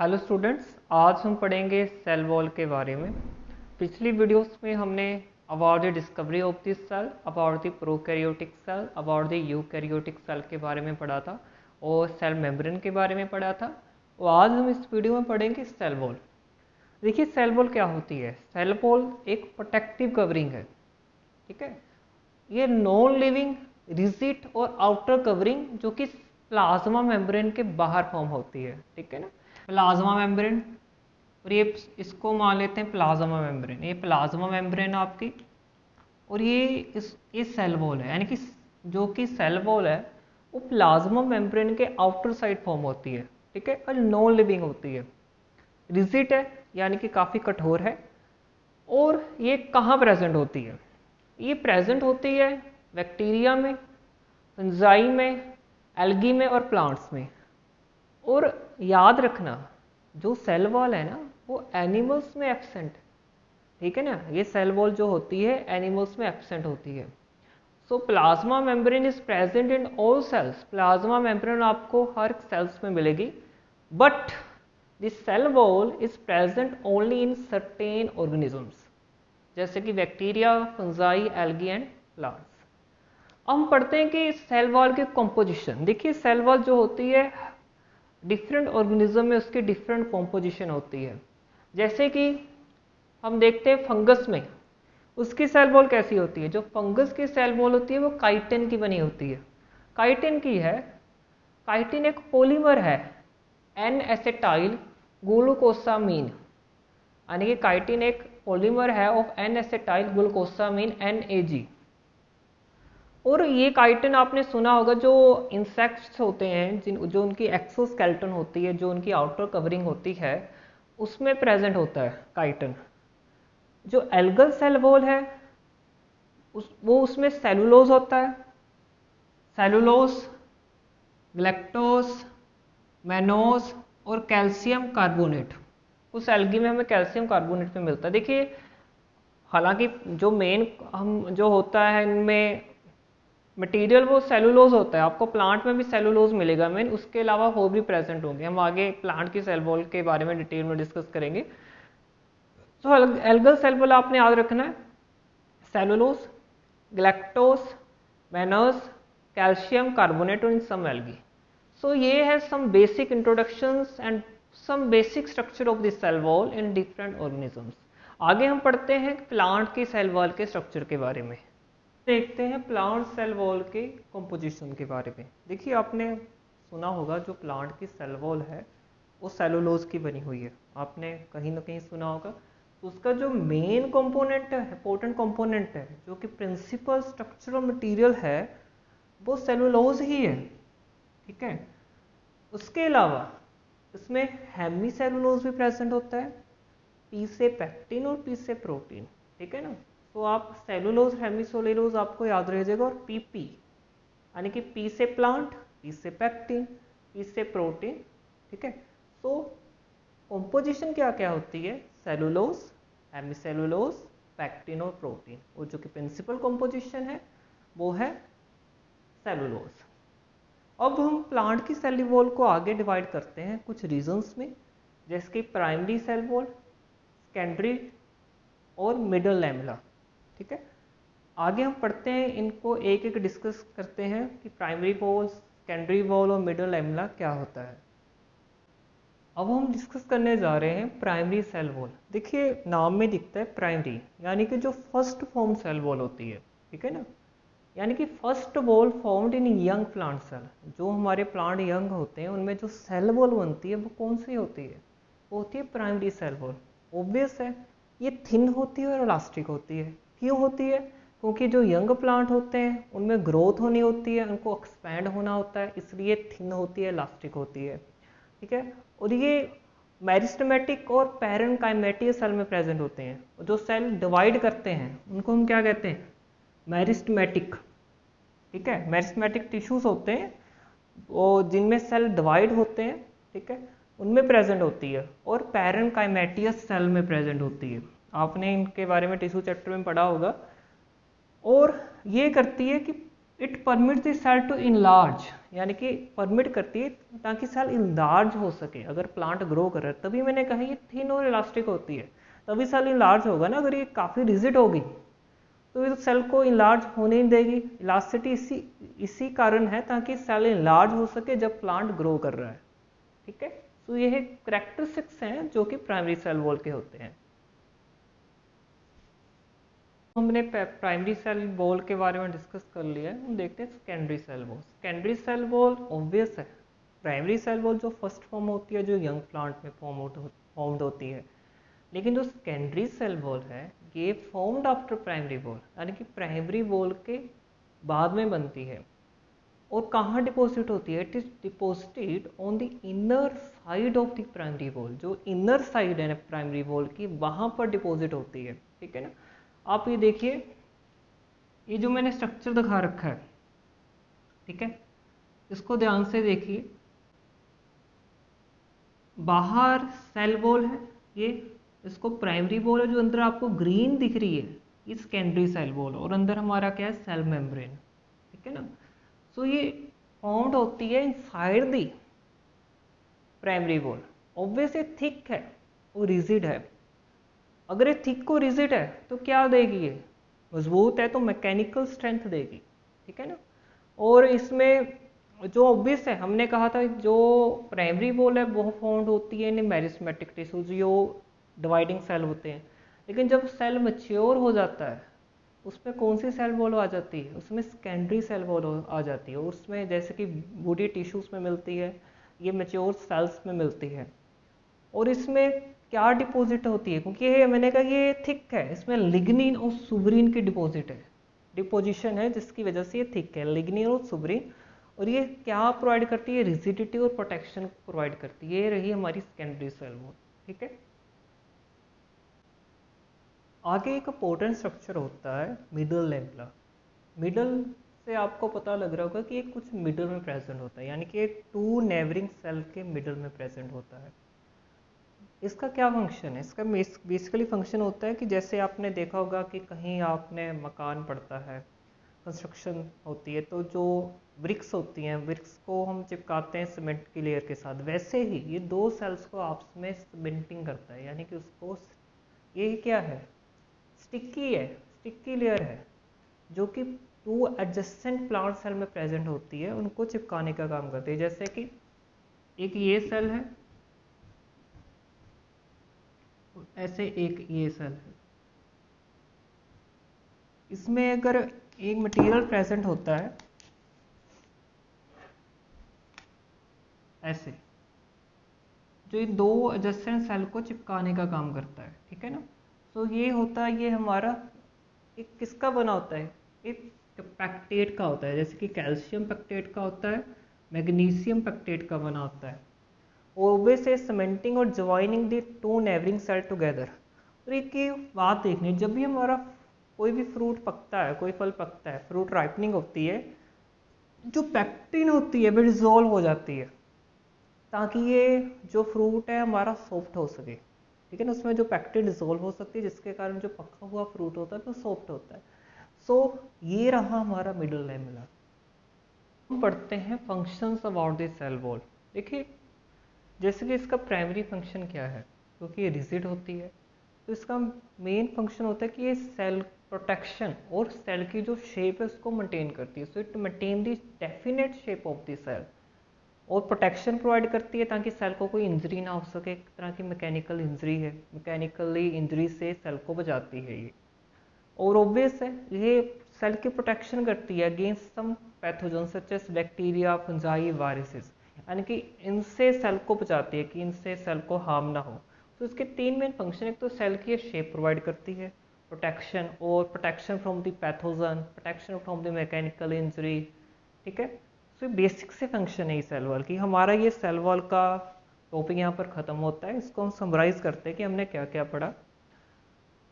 Hello students, आज हम पढ़ेंगे सेल वॉल के बारे में। पिछली वीडियोस में हमने about the discovery of this cell, about the prokaryotic cell, about the eukaryotic cell के बारे में पढ़ा था और सेल मेम्ब्रेन के बारे में पढ़ा था। और आज हम इस वीडियो में पढ़ेंगे सेल वॉल। देखिए, सेल वॉल क्या होती है। सेल वॉल एक प्रोटेक्टिव कवरिंग है, ठीक है। ये नॉन लिविंग रिजिड और आउटर कवरिंग जो कि प्लाज्मा मेम्ब्रेन के बाहर फॉर्म होती है, ठीक है ना। प्लाज्मा मेम्ब्रेन, और ये इसको मान लेते हैं प्लाज्मा मेम्ब्रेन। ये प्लाज्मा मेम्ब्रेन आपकी, और ये सेल वॉल है, यानी कि जो कि सेल वॉल है वो प्लाज्मा मेम्ब्रेन के आउटर साइड फॉर्म होती है, ठीक है, और नॉन लिविंग होती है। रिजिड है, यानी कि काफ़ी कठोर है। और ये कहाँ प्रेजेंट होती है? ये प्रेजेंट होती है बैक्टीरिया में, फंजाई में, एल्गी में और प्लांट्स में। और याद रखना, जो सेल वॉल है ना वो एनिमल्स में एब्सेंट, ठीक है ना। ये सेल वॉल जो होती है एनिमल्स में एब्सेंट होती है। So plasma membrane is present in all cells. Plasma membrane आपको हर सेल्स में मिलेगी, but this cell wall is present only in certain organisms, जैसे कि bacteria, fungi, algae and plants. हम पढ़ते हैं कि सेल वॉल की कंपोजिशन। देखिए, सेल वॉल जो होती है डिफरेंट ऑर्गेनिज्म में उसकी डिफरेंट कॉम्पोजिशन होती है। जैसे कि हम देखते हैं फंगस में उसकी सेल वॉल कैसी होती है। जो फंगस की सेल वॉल होती है वो काइटिन की बनी होती है। काइटिन की है। काइटिन एक पॉलीमर है एन एसेटाइल ग्लूकोसामीन, यानी कि काइटिन एक पॉलीमर है of N acetyl glucosamine NAG। और ये काइटिन आपने सुना होगा, जो इंसेक्ट्स होते हैं जो उनकी एक्सोस्केलेटन होती है, जो उनकी आउटर कवरिंग होती है, उसमें प्रेजेंट होता है काइटिन। जो एल्गल सेल वॉल है वो उसमें सेलुलोज होता है। सेलुलोज, ग्लैक्टोज, मैनोज और कैल्शियम कार्बोनेट। उस एल्गी में हमें कैल्शियम कार्बोनेट में मिलता है। देखिए, हालांकि जो मेन हम जो होता है इनमें मटेरियल वो सेलुलोज होता है। आपको प्लांट में भी सेलुलोज मिलेगा मेन, उसके अलावा वो भी प्रेजेंट होंगे। हम आगे प्लांट की सेल वॉल के बारे में डिटेल में डिस्कस करेंगे। तो एल्गल सेल वॉल आपने याद रखना है, cellulose, galactose, mannose, calcium carbonate और इन सम एल्गी। सो ये है some basic introductions and some basic structure of this cell wall in different organisms. आगे हम पढ़ते हैं प्लांट की सेल वॉल के स्ट्रक्चर के बारे में। देखते हैं प्लांट सेल वॉल के कंपोजिशन के बारे में। देखिए, आपने सुना होगा जो प्लांट की सेल वॉल है वो सेलुलोज की बनी हुई है। आपने कहीं ना कहीं सुना होगा। तो उसका जो मेन कंपोनेंट है, इंपॉर्टेंट कंपोनेंट है, जो कि प्रिंसिपल स्ट्रक्चरल मटेरियल है, वो सेलुलोज ही है, ठीक है। उसके अलावा इसमें हेमी सेलुलोज भी प्रेजेंट होता है, पी से पैक्टिन और पी से प्रोटीन, ठीक है ना। तो आप सेलुलोज, हेमी सेलुलोज आपको याद रह जाएगा। और PP, यानी कि पी से प्लांट, पी से पैक्टिन, पी से प्रोटीन, ठीक है। तो कॉम्पोजिशन क्या क्या होती है? सेलुलोज, हेमीसेलुलोज, पैक्टिन और प्रोटीन। और जो कि प्रिंसिपल कॉम्पोजिशन है वो है सेलुलोज। अब हम प्लांट की सेल वॉल को आगे डिवाइड करते हैं कुछ रीजन्स में, जैसे कि प्राइमरी सेल वॉल, सेकेंडरी और मिडल लैमेला, ठीक है। आगे हम पढ़ते हैं, इनको एक एक डिस्कस करते हैं कि प्राइमरी वॉल, सेकेंडरी वॉल और मिडल लैमेला क्या होता है। अब हम डिस्कस करने जा रहे हैं प्राइमरी सेल वॉल। देखिए, नाम में दिखता है प्राइमरी, यानी कि जो फर्स्ट फॉर्म सेल वॉल होती है, ठीक है ना। यानी कि first wall formed in young plant cell. जो हमारे प्लांट यंग होते हैं उनमें जो सेल वॉल बनती है वो कौन सी होती है? वो होती है प्राइमरी सेल वॉल। ऑब्वियस है, ये थिन होती है और इलास्टिक होती है। क्यों होती है? क्योंकि जो यंग प्लांट होते हैं उनमें ग्रोथ होनी होती है, उनको एक्सपैंड होना होता है, इसलिए थिन होती है, इलास्टिक होती है, ठीक है। और ये मेरिस्टेमेटिक और पैरेनकाइमेटिक सेल में प्रेजेंट होते हैं। जो सेल डिवाइड करते हैं उनको हम क्या कहते हैं? मेरिस्टेमेटिक, ठीक है। मेरिस्टेमेटिक टिश्यूज होते हैं वो जिनमें सेल डिवाइड होते हैं, ठीक है, उनमें प्रेजेंट होती है। और पैरेनकाइमेटियस सेल में प्रेजेंट होती है। आपने इनके बारे में टिश्यू चैप्टर में पढ़ा होगा। और ये करती है कि it permit the cell to enlarge, यानी कि परमिट करती है ताकि सेल इनलार्ज हो सके। अगर प्लांट ग्रो कर रहा है, तभी मैंने कहा ये थिन और इलास्टिक होती है, तभी सेल इनलार्ज होगा ना। अगर ये काफ़ी रिजिड होगी तो ये सेल को इनलार्ज होने नहीं देगी। इलास्टिसिटी इसी कारण है ताकि सेल इनलार्ज हो सके जब प्लांट ग्रो कर रहा है। ठीक है, तो ये कैरेक्टरिस्टिक्स हैं जो कि प्राइमरी सेल वॉल के होते हैं। हमने प्राइमरी सेल वॉल के बारे में डिस्कस कर लिया है। हम देखते हैं secondary cell wall. Secondary cell wall obvious है, प्राइमरी सेल वॉल जो फर्स्ट फॉर्म होती है, जो यंग प्लांट में फॉर्म्ड होती है, लेकिन जो सेकेंडरी सेल वॉल है ये फॉर्म्ड आफ्टर प्राइमरी वॉल, यानी कि प्राइमरी वॉल के बाद में बनती है। और कहाँ डिपॉजिट होती है? It is deposited on the inner side of the primary wall. जो इनर साइड है ना प्राइमरी वॉल की, वहाँ पर डिपॉजिट होती है। ठीक है ना, आप ये देखिए, ये जो मैंने स्ट्रक्चर दिखा रखा है, ठीक है, इसको ध्यान से देखिए। बाहर सेल वॉल है ये, इसको प्राइमरी वॉल है जो अंदर आपको ग्रीन दिख रही है, ये सेकेंडरी सेल वॉल, और अंदर हमारा क्या है? Cell membrane. ठीक है ना, सो ये फॉर्म्ड होती है inside the primary wall. Obvious ये थिक है और रिजिड है। अगर ये थिक और रिजिड है तो क्या देगी? ये मजबूत है तो मैकेनिकल स्ट्रेंथ देगी। ठीक है ना, और इसमें जो ऑब्वियस है, हमने कहा था जो प्राइमरी वॉल है वो फॉर्म्ड होती है इन मेरिस्मेटिक टिश्यूज, जो डिवाइडिंग सेल होते हैं। लेकिन जब सेल मैच्योर हो जाता है उसमें कौन सी सेल वॉल आ जाती है? उसमें सेकेंडरी सेल वॉल आ जाती है। उसमें जैसे कि बॉडी टिश्यूज में मिलती है, ये मैच्योर सेल्स में मिलती है। और इसमें क्या डिपॉजिट होती है? क्योंकि ये मैंने कहा ये थिक है, इसमें लिग्निन और सुब्रीन की डिपॉजिट है, डिपोजिशन है, जिसकी वजह से ये थिक है, लिग्निन और सुब्रीन। और ये क्या प्रोवाइड करती है? रिजिडिटी और प्रोटेक्शन प्रोवाइड करती है। ये रही हमारी सेकेंडरी सेल वॉल। ठीक है, आगे एक इंपॉर्टेंट स्ट्रक्चर होता है मिडल लेवला। मिडल से आपको पता लग रहा होगा कि ये कुछ मिडल में प्रेजेंट होता है, यानी कि टू नेबरिंग सेल के मिडल में प्रेजेंट होता है। इसका क्या फंक्शन है? इसका बेसिकली फंक्शन होता है कि जैसे आपने देखा होगा कि कहीं आपने मकान पड़ता है, कंस्ट्रक्शन होती है, तो जो ब्रिक्स होती हैं, ब्रिक्स को हम चिपकाते हैं सीमेंट की लेयर के साथ, वैसे ही ये दो सेल्स को आपस में सीमेंटिंग करता है, यानी कि उसको, ये क्या है? स्टिकी है, स्टिकी लेयर है, जो कि टू एडजेसेंट प्लांट सेल में प्रेजेंट होती है, उनको चिपकाने का काम करती है। जैसे कि एक ये सेल है, ऐसे एक ये सेल है, इसमें अगर एक मटेरियल प्रेजेंट होता है ऐसे, जो ये दो एडजेसेंट सेल को चिपकाने का काम करता है। ठीक है ना, तो ये होता है, ये हमारा एक किसका बना होता है? एक पैक्टेट का होता है, जैसे कि कैल्शियम पैक्टेट का होता है, मैग्नीशियम पैक्टेट का बना होता है। ऑब्वियस है सीमेंटिंग और joining the two neighbouring cell together. और एक ही बात देखनी, जब भी हमारा कोई भी फ्रूट पकता है, कोई फल पकता है, फ्रूट राइपनिंग होती है, जो पैक्टिन होती है वो डिजोल्व हो जाती है, ताकि ये जो फ्रूट है हमारा सॉफ्ट हो सके। ठीक है ना, उसमें जो पैक्टिन डिजोल्व हो सकती है, जिसके कारण जो पका हुआ फ्रूट होता है वो सॉफ्ट होता है। सो ये रहा हमारा मिडल लेमला। हम पढ़ते हैं functions about the cell wall. देखिए, जैसे कि इसका प्राइमरी फंक्शन क्या है, क्योंकि ये रिजिड होती है, तो इसका मेन फंक्शन होता है कि ये सेल प्रोटेक्शन और सेल की जो शेप है उसको मेंटेन करती है। So it maintain the definite shape of the cell, और प्रोटेक्शन प्रोवाइड करती है ताकि सेल को कोई इंजरी ना हो सके। एक तरह की मैकेनिकल इंजरी है, मैकेनिकली इंजरी से सेल को बचाती है ये। और ऑब्वियस है ये सेल की प्रोटेक्शन करती है against some pathogen such as bacteria, fungi, viruses, यानी कि इनसे सेल को बचाती है कि इनसे सेल को हार्म ना हो। तो इसके तीन मेन फंक्शन, एक तो सेल की शेप प्रोवाइड करती है, प्रोटेक्शन, और protection from the pathogen, protection from the mechanical injury. ठीक है, सो बेसिक से फंक्शन है इस सेल वॉल की। हमारा ये सेल वॉल का टॉपिक यहाँ पर ख़त्म होता है। इसको हम समराइज़ करते हैं कि हमने क्या क्या पढ़ा।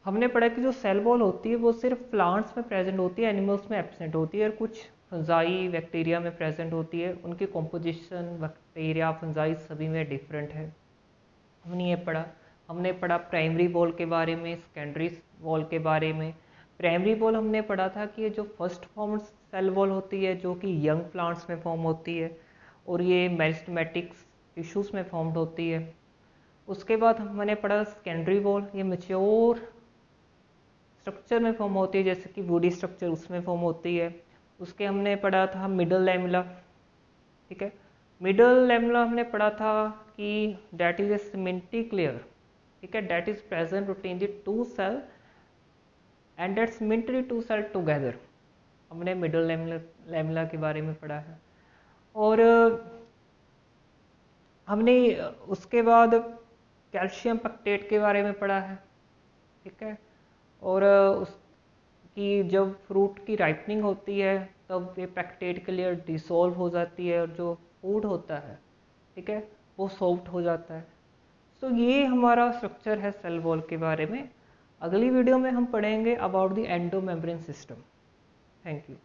हमने पढ़ा कि जो सेल वॉल होती है वो सिर्फ प्लांट्स में प्रेजेंट होती है, एनिमल्स में एब्सेंट होती है, और कुछ फंजाई बैक्टीरिया में प्रेजेंट होती है। उनकी कॉम्पोजिशन बैक्टीरिया फंजाई सभी में डिफरेंट है। हमने ये पढ़ा। हमने पढ़ा प्राइमरी वॉल के बारे में, सेकेंडरी वॉल के बारे में, प्राइमरी वॉल हमने पढ़ा था कि ये जो फर्स्ट फॉर्म सेल वॉल होती है जो कि यंग प्लांट्स में फॉर्म होती है और ये मेरिस्टेमेटिक्स टिश्यूज में फॉर्म्ड होती है। उसके बाद हमने पढ़ा सेकेंडरी वॉल, ये मेच्योर स्ट्रक्चर में फॉर्म होती है जैसे कि वुडी स्ट्रक्चर उसमें फॉर्म होती है। उसके हमने पढ़ा था मिडल लैमेला, ठीक है। मिडल लैमेला हमने पढ़ा था कि that is a cementing layer, ठीक है, that is present between the two cell and that cementary two cell together. हमने मिडल लैमेला के बारे में पढ़ा है। और हमने उसके बाद कैल्शियम पेक्टेट के बारे में पढ़ा है, ठीक है। और उसकी जब फ्रूट की राइपनिंग होती है तब ये पेक्टेट के लेयर डिसॉल्व हो जाती है और जो फूड होता है, ठीक है, वो सॉफ्ट हो जाता है। तो ये हमारा स्ट्रक्चर है सेल वॉल के बारे में। अगली वीडियो में हम पढ़ेंगे about the endo membrane system. Thank you.